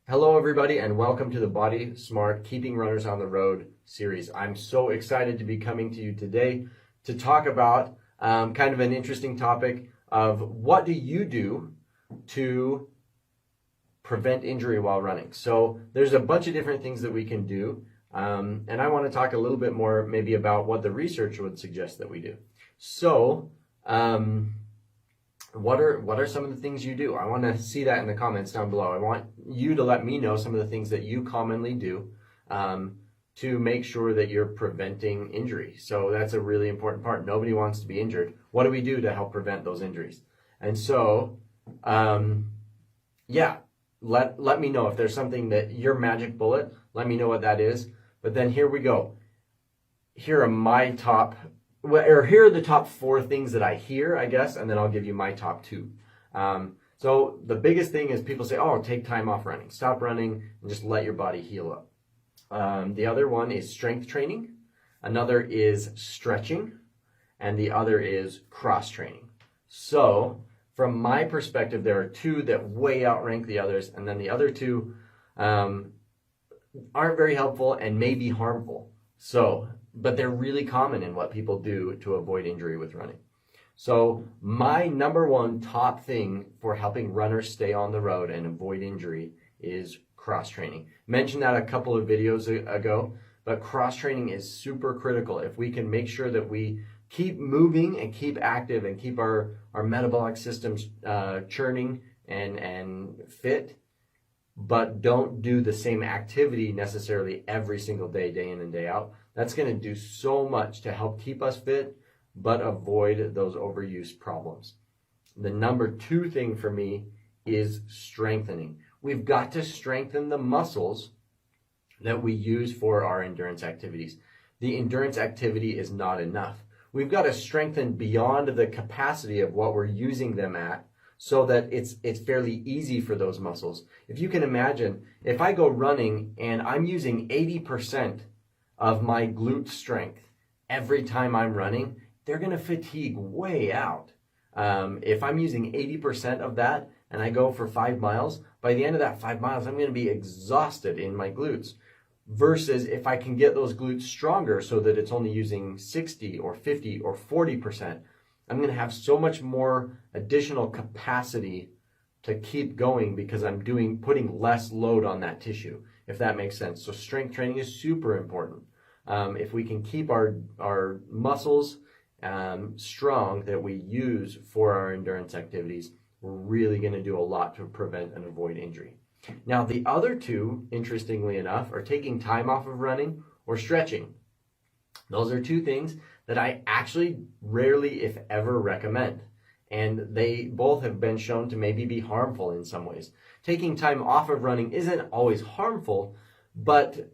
Hello, everybody, and welcome to the Body Smart Keeping Runners on the Road series. I'm so excited to be coming to you today to talk about kind of an interesting topic of what do you do to prevent injury while running. So there's a bunch of different things that we can do, and I want to talk a little bit more maybe about what the research would suggest that we do. So what are some of the things you do? I want to see that in the comments down below. I want you to let me know some of the things that you commonly do to make sure that you're preventing injury. So that's a really important part. Nobody wants to be injured. What do we do to help prevent those injuries? And so, yeah, let me know if there's something that your magic bullet, let me know what that is. But then here we go. Here are my top, or here are the top 4 things that I hear, I guess, and then I'll give you my top 2. So the biggest thing is people say, oh, take time off running. Stop running and just let your body heal up. The other one is strength training. Another is stretching. And the other is cross training. So from my perspective, there are 2 that way outrank the others. And then the other 2 aren't very helpful and may be harmful. But they're really common in what people do to avoid injury with running. So my number 1 top thing for helping runners stay on the road and avoid injury is cross training. Mentioned that a couple of videos ago, but cross training is super critical. If we can make sure that we keep moving and keep active and keep our metabolic systems churning and fit, but don't do the same activity necessarily every single day, day in and day out, that's going to do so much to help keep us fit, but avoid those overuse problems. The number 2 thing for me is strengthening. We've got to strengthen the muscles that we use for our endurance activities. The endurance activity is not enough. We've got to strengthen beyond the capacity of what we're using them at, so that it's fairly easy for those muscles. If you can imagine, if I go running and I'm using 80% of my glute strength every time I'm running, they're going to fatigue way out. If I'm using 80% of that and I go for 5 miles, by the end of that 5 miles, I'm going to be exhausted in my glutes. Versus if I can get those glutes stronger so that it's only using 60 or 50 or 40%, I'm going to have so much more additional capacity to keep going because I'm putting less load on that tissue, if that makes sense. So strength training is super important. If we can keep our muscles strong that we use for our endurance activities, we're really going to do a lot to prevent and avoid injury. Now, the other 2, interestingly enough, are taking time off of running or stretching. Those are 2 things that I actually rarely, if ever, recommend. And they both have been shown to maybe be harmful in some ways. Taking time off of running isn't always harmful, but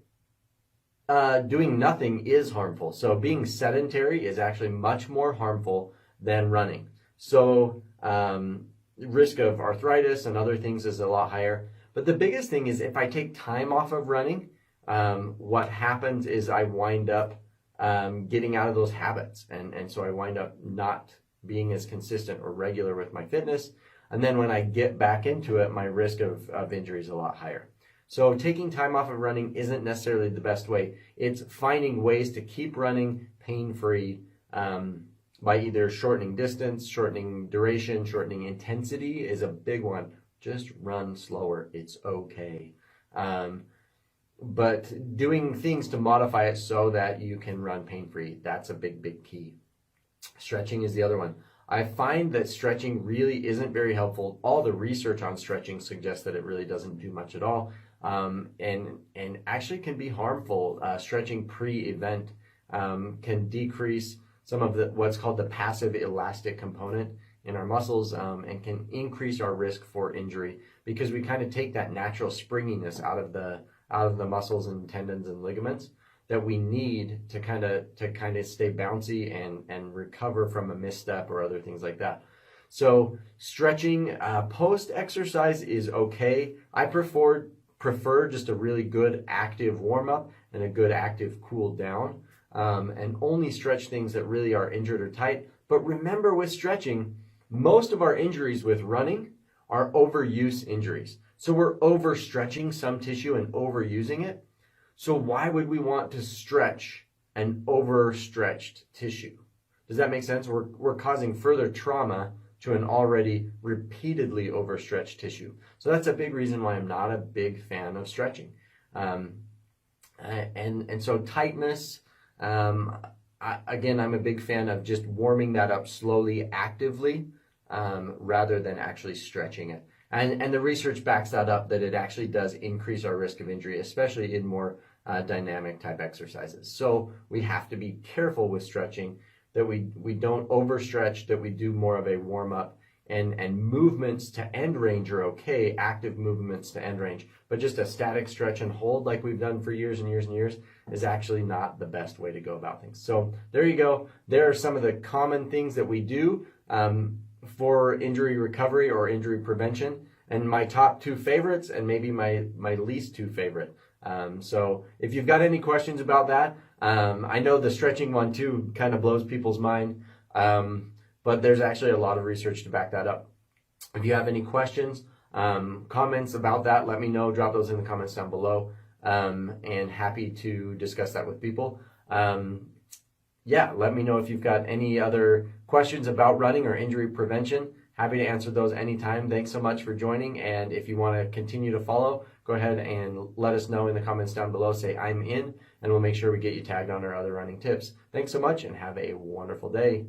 doing nothing is harmful. So being sedentary is actually much more harmful than running. So risk of arthritis and other things is a lot higher. But the biggest thing is if I take time off of running, what happens is I wind up getting out of those habits. And so I wind up not being as consistent or regular with my fitness. And then when I get back into it, my risk of injury is a lot higher. So taking time off of running isn't necessarily the best way. It's finding ways to keep running pain-free by either shortening distance, shortening duration, shortening intensity is a big one. Just run slower. It's okay. But doing things to modify it so that you can run pain-free, that's a big, big key. Stretching is the other one. I find that stretching really isn't very helpful. All the research on stretching suggests that it really doesn't do much at all, and actually can be harmful. Stretching pre-event can decrease some of what's called the passive elastic component in our muscles, and can increase our risk for injury because we kind of take that natural springiness out of the muscles and tendons and ligaments that we need to kind of stay bouncy and recover from a misstep or other things like that. So stretching post exercise is okay. I prefer just a really good active warm up and a good active cool down, and only stretch things that really are injured or tight. But remember, with stretching, most of our injuries with running are overuse injuries. So we're overstretching some tissue and overusing it. So why would we want to stretch an overstretched tissue? Does that make sense? We're causing further trauma to an already repeatedly overstretched tissue. So that's a big reason why I'm not a big fan of stretching. And so tightness, again, I'm a big fan of just warming that up slowly, actively, rather than actually stretching it. And the research backs that up, that it actually does increase our risk of injury, especially in more dynamic type exercises. So we have to be careful with stretching, that we don't overstretch, that we do more of a warm up, and movements to end range are okay, active movements to end range, but just a static stretch and hold like we've done for years and years and years is actually not the best way to go about things. So there you go. There are some of the common things that we do for injury recovery or injury prevention, and my top 2 favorites and maybe my least 2 favorite. So if you've got any questions about that, I know the stretching one too kind of blows people's mind, but there's actually a lot of research to back that up. If you have any questions, comments about that, let me know. Drop those in the comments down below, and happy to discuss that with people. Yeah, let me know if you've got any other questions about running or injury prevention. Happy to answer those anytime. Thanks so much for joining. And if you want to continue to follow, go ahead and let us know in the comments down below. Say I'm in, and we'll make sure we get you tagged on our other running tips. Thanks so much and have a wonderful day.